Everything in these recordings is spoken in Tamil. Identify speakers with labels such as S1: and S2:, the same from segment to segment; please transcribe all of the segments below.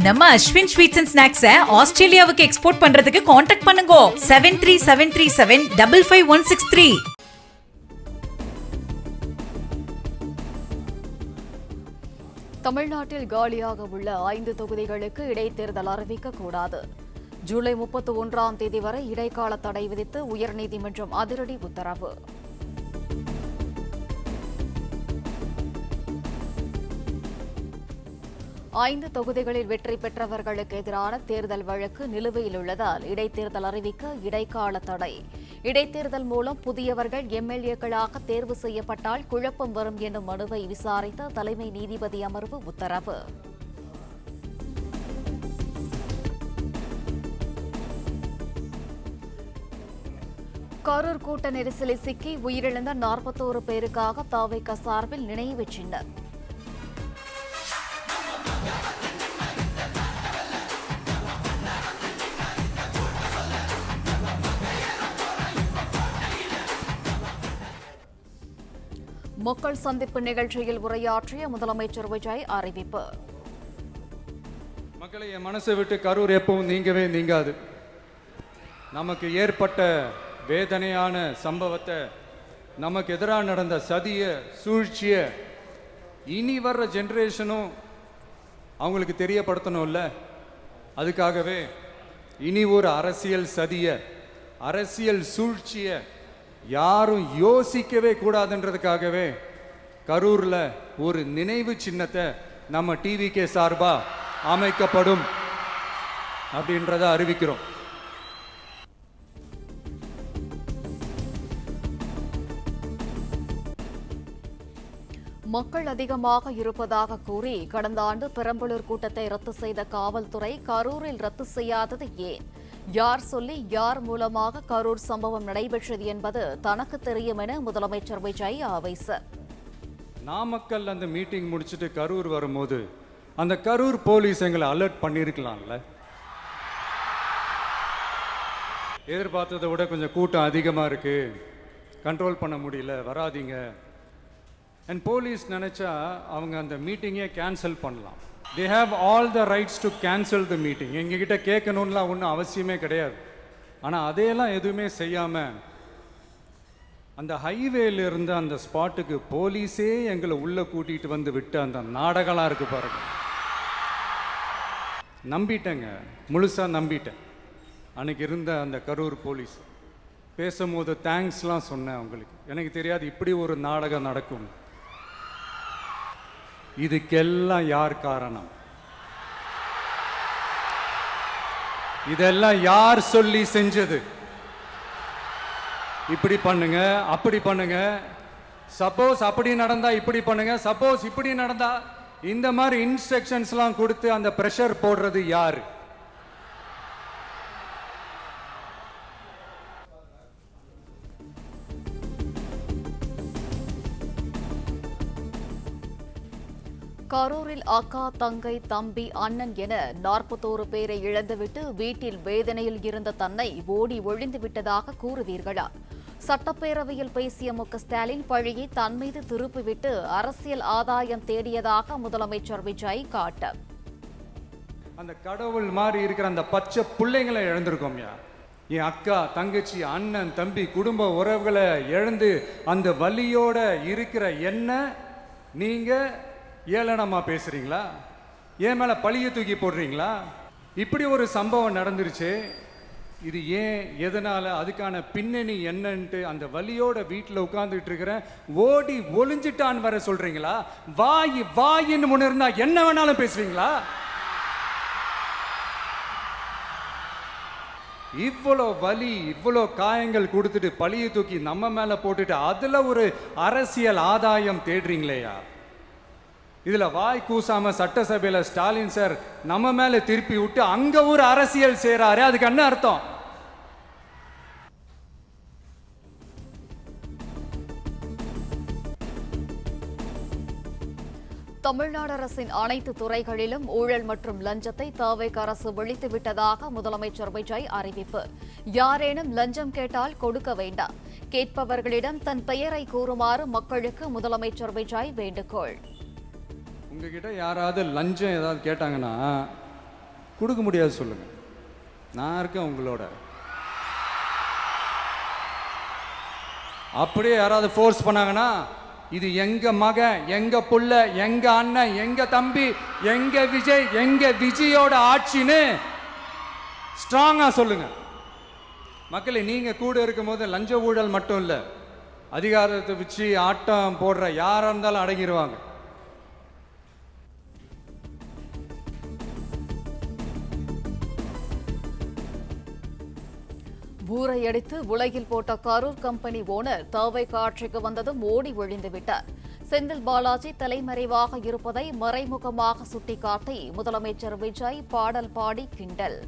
S1: நம்ம அஸ்வின் ஸ்வீட்ஸ் அண்ட் ஸ்நாக்ஸை ஆஸ்திரேலியாவுக்கு எக்ஸ்போர்ட் பண்றதுக்கு காண்டாக்ட் பண்ணுங்க 7373755163.
S2: தமிழ்நாட்டில் காலியாக உள்ள 5 தொகுதிகளுக்கு இடைத்தேர்தல் அறிவிக்கக்கூடாது. ஜூலை 31ஆம் தேதி வரை இடைக்கால தடை விதித்து உயர்நீதிமன்றம் அதிரடி உத்தரவு. ஐந்து தொகுதிகளில் வெற்றி பெற்றவர்களுக்கு எதிரான தேர்தல் வழக்கு நிலுவையில் உள்ளதால் இடைத்தேர்தல் அறிவிக்க இடைக்கால தடை. இடைத்தேர்தல் மூலம் புதியவர்கள் எம்எல்ஏக்களாக தேர்வு செய்யப்பட்டால் குழப்பம் வரும் என்னும் மனுவை விசாரித்த தலைமை நீதிபதி அமர்வு உத்தரவு. கரூர் கூட்ட நெரிசலில் சிக்கி உயிரிழந்த 41 பேருக்காக தவிக சார்பில் நினைவு சின்னம். மக்கள் சந்திப்பு நிகழ்ச்சியில் உரையாற்றிய முதலமைச்சர் விஜய் அறிவிப்பு.
S3: மக்களை என் மனசை விட்டு கரூர் எப்பவும் நீங்கவே நீங்காது. நமக்கு ஏற்பட்ட வேதனையான சம்பவத்தை, நமக்கு எதிராக நடந்த சதிய சூழ்ச்சிய இனி வர்ற ஜென்ரேஷனும் அவங்களுக்கு தெரியப்படுத்தணும்ல. அதுக்காகவே இனி ஒரு அரசியல் சதிய, அரசியல் சூழ்ச்சிய யாரும் யோசிக்கவே கூடாதுன்றதுக்காகவே கரூர்ல ஒரு நினைவு சின்னத்தை நம்ம டிவிகே சார்பா அமைக்கப்படும் அப்படின்றத அறிவிக்கிறோம்.
S2: மக்கள் அதிகமாக இருப்பதாக கூறி கடந்த ஆண்டு பெரம்பலூர் கூட்டத்தை ரத்து செய்த காவல்துறை கரூரில் ரத்து செய்யாதது ஏன்? யார் சொல்லி யார் மூலமாக கரூர் சம்பவம் நடைபெற்றது என்பது தனக்கு தெரியும் என முதலமைச்சர் விஜய் ஆவேசம்.
S3: நாமக்கல் அந்த மீட்டிங் முடிச்சுட்டு கரூர் வரும்போது அந்த கரூர் போலீஸ் எங்களை அலர்ட் பண்ணியிருக்கலாம்ல. எதிர்பார்த்ததை விட கொஞ்சம் கூட்டம் அதிகமாக இருக்கு, கண்ட்ரோல் பண்ண முடியல, வராதிங்க. அண்ட் போலீஸ் நினைச்சா அவங்க அந்த மீட்டிங்கே கேன்சல் பண்ணலாம். They have all the rights to cancel the meeting. எங்ககிட்ட கேட்கணும்லாம் ஒன்றும் அவசியமே கிடையாது. ஆனால் அதையெல்லாம் எதுவுமே செய்யாமல் அந்த ஹைவேல இருந்து அந்த ஸ்பாட்டுக்கு போலீஸே எங்களை உள்ளே கூட்டிகிட்டு வந்து விட்டு அந்த நாடகம்லாம் இருக்கு பாருங்க. நம்பிட்டேங்க, முழுசாக நம்பிட்டேன். அன்னைக்கு இருந்த அந்த கரூர் போலீஸ் பேசும்போது தேங்க்ஸ்லாம் சொன்னேன் அவங்களுக்கு. எனக்கு தெரியாது இப்படி ஒரு நாடகம் நடக்கும். இதுக்கெல்லாம் யார் காரணம்? இதெல்லாம் யார் சொல்லி செஞ்சது? இப்படி பண்ணுங்க, அப்படி பண்ணுங்க, சப்போஸ் அப்படி நடந்தா இப்படி பண்ணுங்க, சப்போஸ் இப்படி நடந்தா இந்த மாதிரி இன்ஸ்ட்ரக்ஷன்ஸ்லாம் கொடுத்து அந்த பிரஷர் போடுறது யாரு?
S2: கரூரில் அக்கா, தங்கை, தம்பி, அண்ணன் என 41 பேரை இழந்துவிட்டு வீட்டில் வேதனையில் இருந்த தன்னை ஓடி ஒழிந்து விட்டதாக கூறுவீர்களா? சட்டப்பேரவையில் பேசிய ஸ்டாலின் பழியை தன் மீது திருப்பிவிட்டு அரசியல் ஆதாயம் தேடியதாக முதலமைச்சர் விஜய் காட்டம்.
S3: அந்த கடவுள் மாதிரி இருக்கிற அந்த பச்சை பிள்ளைங்களை இழந்திருக்கோம்யா. என் அக்கா, தங்கச்சி, அண்ணன், தம்பி, குடும்ப உறவுகளை இழந்து அந்த வலியோட இருக்கிற என்ன நீங்க ஏளனமா பேசுறீங்களா? ஏன் மேல பழிய தூக்கி போடுறீங்களா? இப்படி ஒரு சம்பவம் நடந்துருச்சு, இது ஏன், எதனால, அதுக்கான பின்னணி என்னன்ட்டு அந்த வலியோட வீட்டில் உட்கார்ந்துட்டு இருக்கிற ஓடி ஒளிஞ்சிட்டான்னு வர சொல்றீங்களா? வாய் வாயின்னு முன்ன இருந்தா என்ன வேணாலும் பேசுவீங்களா? இவ்வளோ வலி, இவ்வளோ காயங்கள் கொடுத்துட்டு பழிய தூக்கி நம்ம மேல போட்டுட்டு அதுல ஒரு அரசியல் ஆதாயம் தேடுறீங்களேயா? இதுல வாய் கூசாம சட்டசபையில ஸ்டாலின் சார் நம்ம மேல திருப்பி விட்டு அங்க ஒரு அரசியல் செய்றாரு. அதுக்கு என்ன அர்த்தம்?
S2: தமிழ்நாடு அரசின் அனைத்து துறைகளிலும் ஊழல் மற்றும் லஞ்சத்தை தவிக அரசு ஒழித்துவிட்டதாக முதலமைச்சர் விஜய் அறிவிப்பு. யாரேனும் லஞ்சம் கேட்டால் கொடுக்க வேண்டாம், கேட்பவர்களிடம் தன் பெயரை கூறுமாறு மக்களுக்கு முதலமைச்சர் விஜய் வேண்டுகோள்.
S3: உங்ககிட்ட யாராவது லஞ்சம் ஏதாவது கேட்டாங்கன்னா கொடுக்க முடியாது சொல்லுங்க. நான் இருக்கேன் உங்களோட. அப்படியே யாராவது ஃபோர்ஸ் பண்ணாங்கன்னா, இது எங்க மகன், எங்க புள்ள, எங்க அண்ணன், எங்க தம்பி, எங்க விஜய், எங்க விஜயோட ஆட்சின்னு ஸ்ட்ராங்கா சொல்லுங்க. மக்களை, நீங்க கூட இருக்கும் போது லஞ்ச ஊழல் மட்டும் இல்ல, அதிகாரத்தை வச்சு ஆட்டம் போடுற யாரா இருந்தாலும் அடங்கிடுவாங்க.
S2: ஊரை அடித்து உலகில் போட்ட கரூர் கம்பெனி ஓனர் தவிக ஆட்சிக்கு வந்ததும் ஓடி ஒழிந்து விட்டார். செந்தில் பாலாஜி தலைமறைவாக இருப்பதை மறைமுகமாக சுட்டிக்காட்டி முதலமைச்சர் விஜய் பாடல் பாடி கிண்டல்.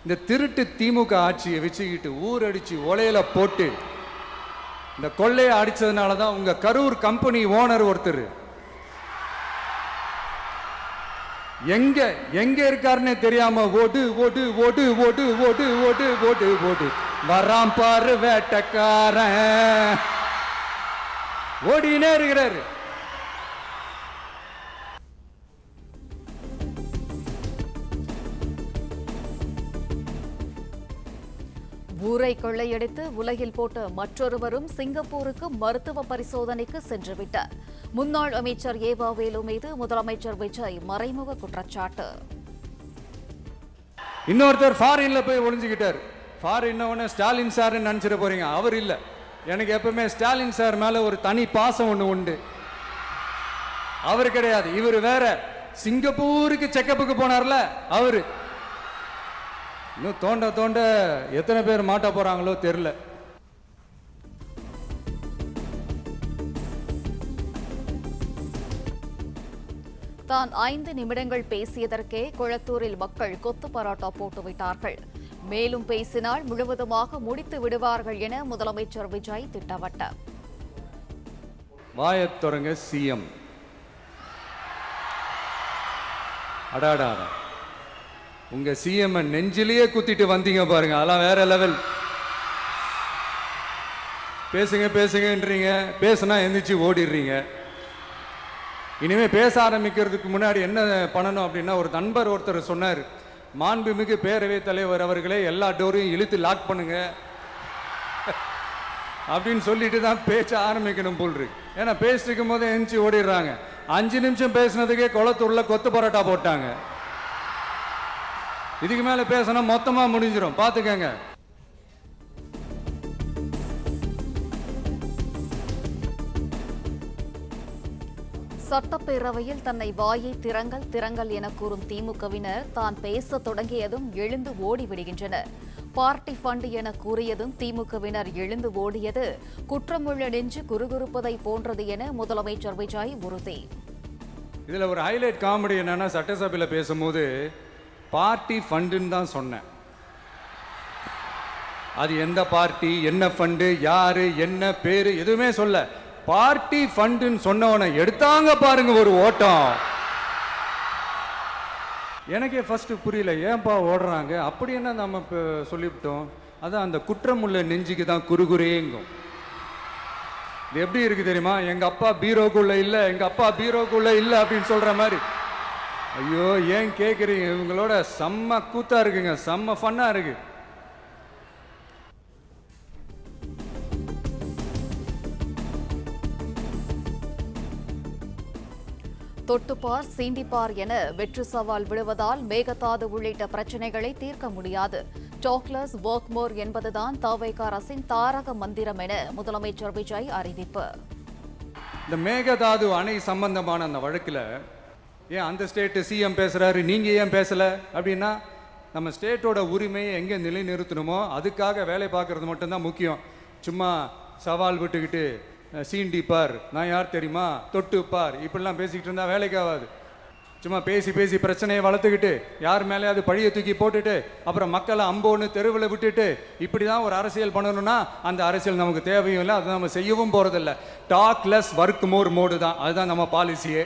S3: இந்த திருட்டு திமுக ஆட்சியை வச்சுக்கிட்டு ஊரடிச்சு ஒலையில போட்டு இந்த கொள்ளையை அடிச்சதுனால தான் உங்க கரூர் கம்பெனி ஓனர் ஒருத்தர் எங்க எங்க இருக்காருன்னு தெரியாம ஓடு ஓடு ஓடு ஓடு ஓடு ஓடு ஓடு ஓடு வராம் பாரு வேட்டக்காரன் ஓடினே இருக்கிறாரு.
S2: ஊரை கொள்ளையடித்து உலகில் போட்டு மற்றொருவரும் சிங்கப்பூருக்கு மருத்துவ பரிசோதனைக்கு சென்று விட்டார். முன்னாள் அமைச்சர் ஏவாவேலு மீது முதலமைச்சர் விஜய் மறைமுக குற்றச்சாட்டு.
S3: இன்னொருத்தர் ஃபாரின்ல போய் ஒளிஞ்சுக்கிட்டார். ஃபாரின் ஸ்டாலின் சார் நினைச்சிட போறீங்க, அவர் இல்ல. எனக்கு எப்பவுமே ஸ்டாலின் சார் மேல ஒரு தனி பாசம் ஒண்ணு உண்டு. அவர் கிடையாது, இவர் வேற. சிங்கப்பூருக்கு செக்கப்புக்கு போனார்ல அவரு. இன்னும் தோண்ட தோண்ட எத்தனை பேர் மாட்ட போறாங்களோ தெரியல.
S2: தான் 5 நிமிடங்கள் பேசியதற்கே குளத்தூரில் மக்கள் கொத்து பரோட்டா போட்டுவிட்டார்கள். மேலும் பேசினால் முழுவதுமாக முடித்து விடுவார்கள் என முதலமைச்சர் விஜய் திட்டவட்டார்.
S3: வாயத் தொடங்க சிஎம். அடாடா, உங்க சிஎம் நெஞ்சிலேயே குத்திட்டு வந்தீங்க பாருங்க, அதெல்லாம் வேற லெவல். பேசுங்க பேசுங்கன்றீங்க, பேசுனா எந்திரிச்சு ஓடிடுறீங்க. இனிமே பேச ஆரம்பிக்கிறதுக்கு முன்னாடி என்ன பண்ணணும் அப்படின்னா, ஒரு நண்பர் ஒருத்தர் சொன்னார், மாண்புமிகு பேரவைத் தலைவர் அவர்களே எல்லா டோரையும் இழுத்து லாக் பண்ணுங்க அப்படின்னு சொல்லிட்டு தான் பேச்ச ஆரம்பிக்கணும் போல் இருக்கு. ஏன்னா பேசிட்டு இருக்கும் போதே எந்திரிச்சு ஓடிடுறாங்க. 5 நிமிஷம் பேசினதுக்கே குளத்தூர்ல கொத்து பரோட்டா போட்டாங்க. இதுக்கு மேல பேசினா மொத்தமா முடிஞ்சிடும், பாத்துக்கங்க.
S2: சட்டப்பேரவையில் தன்னை வாயை திறங்கள் திறங்கள் என கூறும் திமுகவினர் தான் பேச தொடங்கியதும் எழுந்து ஓடிவிடுகின்றனர். பார்ட்டி ஃபண்ட் என கூறியதும் திமுகவினர் எழுந்து ஓடியது குற்றமுள்ள நெஞ்சு குறுகுறுப்பதை போன்றது என முதலமைச்சர் விஜய் உறுதி.
S3: இதுல ஒரு ஹைலைட் காமெடி என்னன்னா, சட்டசபையில் பேசும்போது பார்ட்டி ஃபண்டுன்னு தான் சொன்னேன். அது எந்த பார்ட்டி, என்ன ஃபண்டு, யாரு, என்ன பேரு எதுவுமே சொல்ல. பார்ட்டி ஃபண்டுன்னு சொன்னவனை எடுத்தாங்க பாருங்க ஒரு ஓட்டம். எனக்கே ஃபர்ஸ்ட் புரியல, ஏன்பா ஓடுறாங்க அப்படி என்ன நம்ம சொல்லிவிட்டோம். அதான் அந்த குற்றமுள்ள நெஞ்சுக்கு தான் குறுகுறேங்கும். இது எப்படி இருக்கு தெரியுமா, எங்க அப்பா பீரோக்குள்ள இல்ல, எங்க அப்பா பீரோக்குள்ள இல்ல அப்படின்னு சொல்ற மாதிரி. ஐயோ ஏன் கேட்குறீங்க, இவங்களோட செம்ம கூத்தா இருக்குங்க, செம்ம ஃபன்னா இருக்கு.
S2: தொட்டுப்பார் சீண்டிப்பார் என வெற்று சவால் விடுவதால் மேகதாது உள்ளிட்ட பிரச்சினைகளை தீர்க்க முடியாது. டாக்லஸ் ஒர்க் மோர் என்பதுதான் தவிக அரசின் தாரக மந்திரம் என முதலமைச்சர் விஜய் அறிவிப்பு.
S3: இந்த மேகதாது அணை சம்பந்தமான அந்த வழக்கில் ஏன் அந்த ஸ்டேட்டு சிஎம் பேசுறாரு, நீங்க ஏன் பேசல அப்படின்னா, நம்ம ஸ்டேட்டோட உரிமையை எங்கே நிலைநிறுத்தணுமோ அதுக்காக வேலை பார்க்கறது மட்டும்தான் முக்கியம். சும்மா சவால் விட்டுக்கிட்டு சீண்டிப்பார், நான் யார் தெரியுமா, தொட்டுப்பார் இப்படிலாம் பேசிக்கிட்டு இருந்தா வேலைக்கு ஆகாது. சும்மா பேசி பேசி பிரச்சனையை வளர்த்துக்கிட்டு யார் மேலே அது பழியை தூக்கி போட்டுட்டு அப்புறம் மக்களை அம்போன்னு தெருவில் விட்டுட்டு இப்படி தான் ஒரு அரசியல் பண்ணணும்னா அந்த அரசியல் நமக்கு தேவையும் இல்லை, அதை நம்ம செய்யவும் போகிறதில்ல. Talk less work more mode தான், அதுதான் நம்ம பாலிசியே.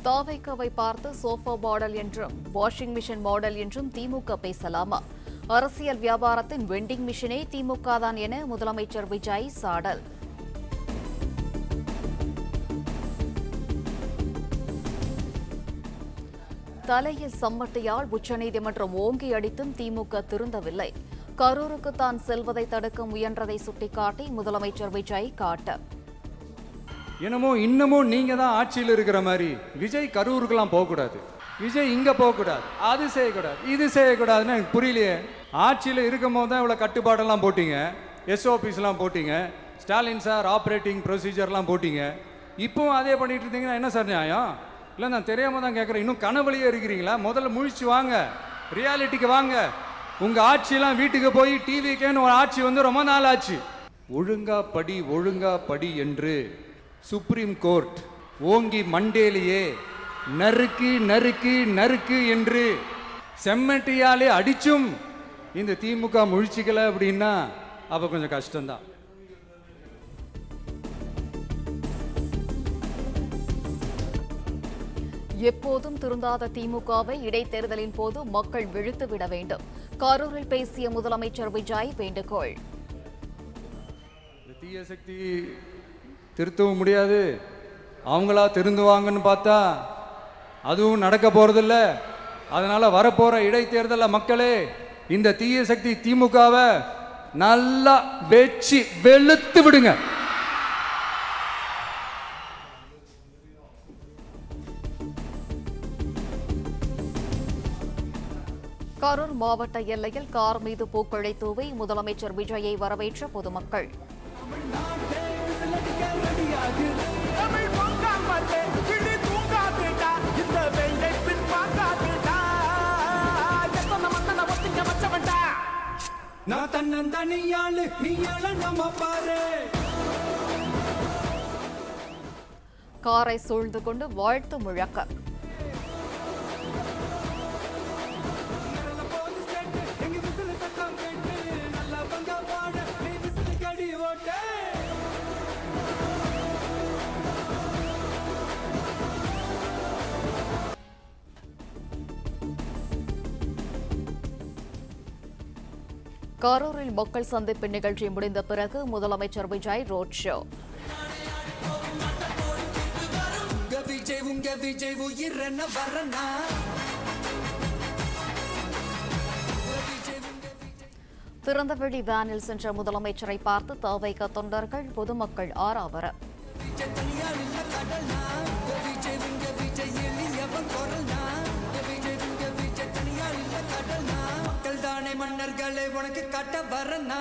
S2: தவிகவை பார்த்து சோஃபா மாடல் என்றும் வாஷிங் மிஷின் மாடல் என்றும் திமுக பேசலாமா? அரசியல் வியாபாரத்தின் வெண்டிங் மிஷினே திமுக தான் என முதலமைச்சர் விஜய் சாடல். தலையில் சம்மட்டியால் உச்சநீதிமன்றம் ஓங்கி அடித்தும் திமுக திருந்தவில்லை. கரூருக்கு தான் செல்வதை தடுக்க முயன்றதை சுட்டிக்காட்டி முதலமைச்சர் விஜய் காட்டு.
S3: என்னமோ இன்னமும் நீங்க தான் ஆட்சியில் இருக்கிற மாதிரி விஜய் கரூருக்கெல்லாம் போகக்கூடாது, விஜய் இங்க போகக்கூடாது, அது செய்யக்கூடாது, இது செய்யக்கூடாதுன்னு எனக்கு புரியலையே. ஆட்சியில் இருக்கும் போது தான் இவ்வளோ கட்டுப்பாடெல்லாம் போட்டீங்க, SOPஸ்லாம் போட்டீங்க, ஸ்டாலின் சார் ஆப்ரேட்டிங் ப்ரொசீஜர்லாம் போட்டீங்க. இப்போவும் அதே பண்ணிட்டு இருந்தீங்கன்னா என்ன சார் நியாயம்? இல்லை நான் தெரியாம தான் கேட்குறேன். இன்னும் கனவுலையே இருக்கிறீங்களா? முதல்ல முழிச்சு வாங்க, ரியாலிட்டிக்கு வாங்க. உங்க ஆட்சியெல்லாம் வீட்டுக்கு போய் டிவிக்கேன்னு ஒரு ஆட்சி வந்து ரொம்ப நாள் ஆச்சு. ஒழுங்கா படி என்று சுப்ரீம் கோர்ட் ஓங்கி மண்டேலியே நறுக்கு நறுக்கு நறுக்கு என்று செம்மட்டியாலே அடிச்சும் இந்த திமுக முழிச்சிக்கல அப்படின்னா அப்ப கொஞ்சம் கஷ்டம்தான்.
S2: எப்போதும் திருந்தாத திமுகவை இடைத்தேர்தலின் போது மக்கள் விழுத்துவிட வேண்டும். கரூரில் பேசிய முதலமைச்சர் விஜய் வேண்டுகோள்.
S3: தீய சக்தி திருத்தவும் முடியாது, அவங்களா திருந்துவாங்கன்னு பார்த்தா அதுவும் நடக்க போறதில்ல. அதனால வரப்போற இடைத்தேர்தலில் மக்களே இந்த தீய சக்தி திமுகவை நல்லா வெச்சு வெளுத்து விடுங்க.
S2: கரூர் மாவட்ட எல்லையில் கார் மீது பூக்களை தூவி முதலமைச்சர் விஜயை வரவேற்ற பொதுமக்கள். காரை சூழ்ந்து கொண்டு வாழ்த்து முழக்கம். கரூரில் மக்கள் சந்திப்பு நிகழ்ச்சி முடிந்த பிறகு முதலமைச்சர் விஜய் ரோட் ஷோ. திறந்தவெளி வேனில் சென்ற முதலமைச்சரை பார்த்து தவைக்க தொண்டர்கள் பொதுமக்கள் ஆரவாரம். மன்னர்களை உனக்கு காட்ட வரனா.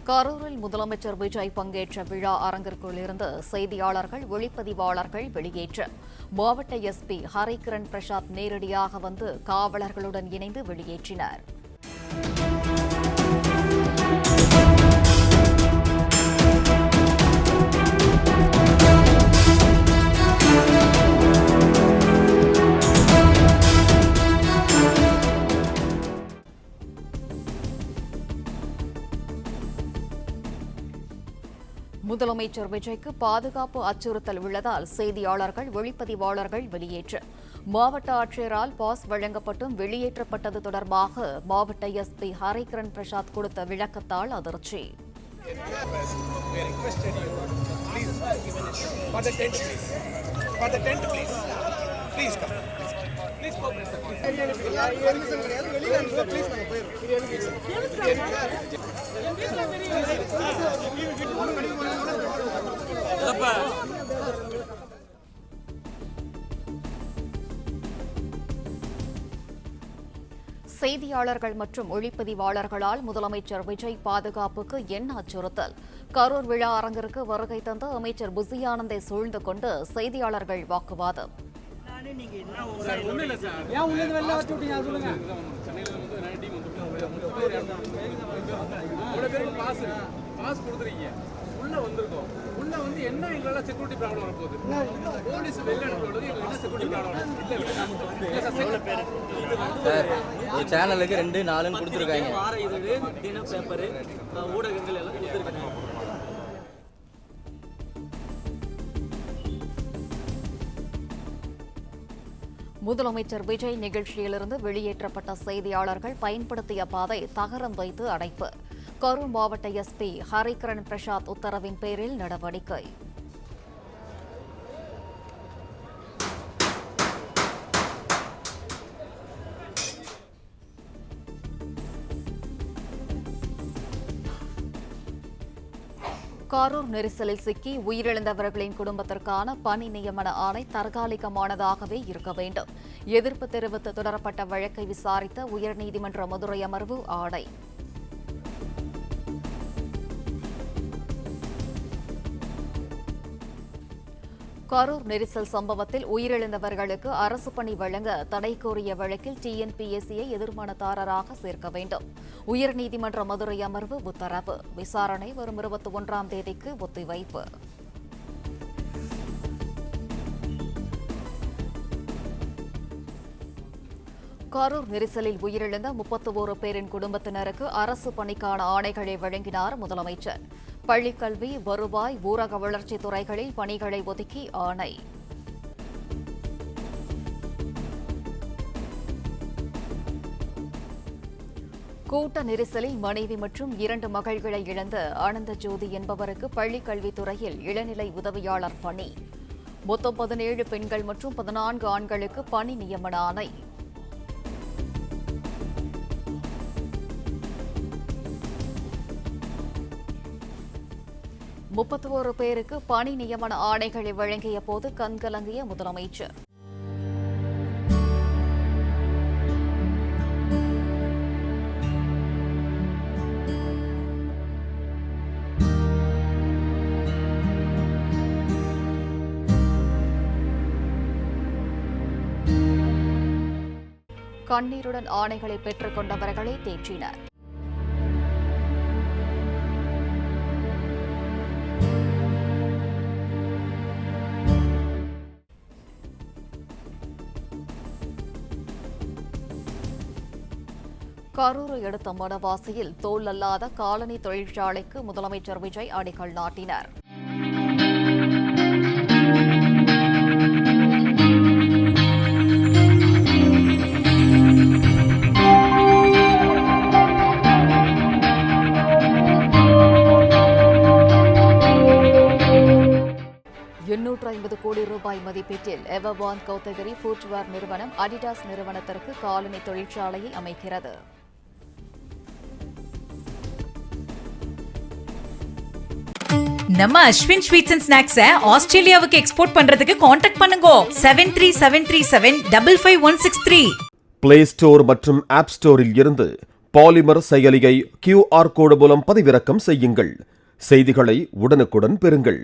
S2: கரூரில் முதலமைச்சர் விஜய் பங்கேற்ற விழா அரங்கிற்குள் இருந்து செய்தியாளர்கள் ஒளிப்பதிவாளர்கள் வெளியேற்ற மாவட்ட SP ஹரிகிரண் பிரசாத் நேரடியாக வந்து காவலர்களுடன் இணைந்து வெளியேற்றினர். முதலமைச்சர் விஜய்க்கு பாதுகாப்பு அச்சுறுத்தல் உள்ளதால் செய்தியாளர்கள் ஒளிப்பதிவாளர்கள் வெளியேற்ற மாவட்ட ஆட்சியரால் பாஸ் வழங்கப்பட்டும் வெளியேற்றப்பட்டது தொடர்பாக மாவட்ட SP ஹரிகிரண் பிரசாத் கொடுத்த விளக்கத்தால் அதிர்ச்சி. செய்தியாளர்கள் மற்றும் ஒளிப்பதிவாளர்களால் முதலமைச்சர் விஜய் பாதுகாப்புக்கு என்ன அச்சுறுத்தல்? கரூர் விழா அரங்கிற்கு வருகை தந்த அமைச்சர் புசி ஆனந்தை சூழ்ந்து கொண்டு செய்தியாளர்கள் வாக்குவாதம்.
S4: உள்ள வந்து என்ன எங்களால செக்யூரிட்டி ப்ராப்ளம் வரப்போகுது? போலீஸ் வெளில அனுப்புறது எங்களுக்கு செக்யூரிட்டி ப்ராப்ளம் இல்ல.
S5: சேனலுக்கு 2, 4 கொடுத்துருக்காங்க.
S4: வார இதழு, தின பேப்பர், ஊடகங்கள் எல்லாம் கொடுத்துருக்காங்க.
S2: முதலமைச்சர் விஜய் நிகழ்ச்சியிலிருந்து வெளியேற்றப்பட்ட செய்தியாளர்கள் பயன்படுத்திய பாதை தகரம் வைத்து அடைப்பு. கரூர் மாவட்ட எஸ்பி ஹரிகரன் பிரசாத் உத்தரவின் பேரில் நடவடிக்கை. கரூர் நெரிசலில் சிக்கி உயிரிழந்தவர்களின் குடும்பத்திற்கான பணி நியமன ஆணை தற்காலிகமானதாகவே இருக்க வேண்டும். எதிர்ப்பு தெரிவித்து தொடரப்பட்ட வழக்கை விசாரித்த உயர்நீதிமன்ற மதுரை அமர்வு ஆணை. கரூர் நெரிசல் சம்பவத்தில் உயிரிழந்தவர்களுக்கு அரசு பணி வழங்க தடை கோரிய வழக்கில் டிஎன்பிஎஸ்சியை எதிர்மனதாரராக சேர்க்க வேண்டும். உயர்நீதிமன்ற மதுரை அமர்வு உத்தரவு. விசாரணை வரும் 21ஆம் தேதிக்கு ஒத்திவைப்பு. கரூர் நெரிசலில் உயிரிழந்த 31 பேரின் குடும்பத்தினருக்கு அரசு பணிக்கான ஆணைகளை வழங்கினார் முதலமைச்சர். பள்ளிக்கல்வி, வருவாய், ஊரக வளர்ச்சித் துறைகளில் பணிகளை ஒதுக்கி ஆணை. கூட்ட நெரிசலில் மனைவி மற்றும் 2 மகள்களை இழந்த ஆனந்த ஜோதி என்பவருக்கு பள்ளிக்கல்வித்துறையில் இளநிலை உதவியாளர் பணி. மொத்தம் 17 பெண்கள் மற்றும் 14 ஆண்களுக்கு பணி நியமன ஆணை. முப்பத்தோரு பேருக்கு பணி நியமன ஆணைகளை வழங்கிய போது கண்கலங்கிய முதலமைச்சர். கண்ணீருடன் ஆணைகளை பெற்றுக் கொண்டவர்களை தேற்றினர். கரூரை அடுத்த மணவாசியில் தோல் அல்லாத காலனி தொழிற்சாலைக்கு முதலமைச்சர் விஜய் அடிக்கல் நாட்டினார். ₹850 கோடி மதிப்பீட்டில் எவர்வான் கோத்தகிரி ஃபுட்வேர் நிறுவனம் அடிடாஸ் நிறுவனத்திற்கு காலனி தொழிற்சாலையை அமைக்கிறது.
S1: நம்ம அஸ்வின் ஸ்வீட்ஸ் அண்ட் ஸ்நாக்ஸை ஆஸ்திரேலியாவுக்கு எக்ஸ்போர்ட் பண்றதுக்கு கான்டாக்ட் பண்ணுங்க 7373755163.
S6: பிளே ஸ்டோர் மற்றும் ஆப் ஸ்டோரில் இருந்து பாலிமர் செயலியை QR கோடு மூலம் பதிவிறக்கம் செய்யுங்கள். செய்திகளை உடனுக்குடன் பெறுங்கள்.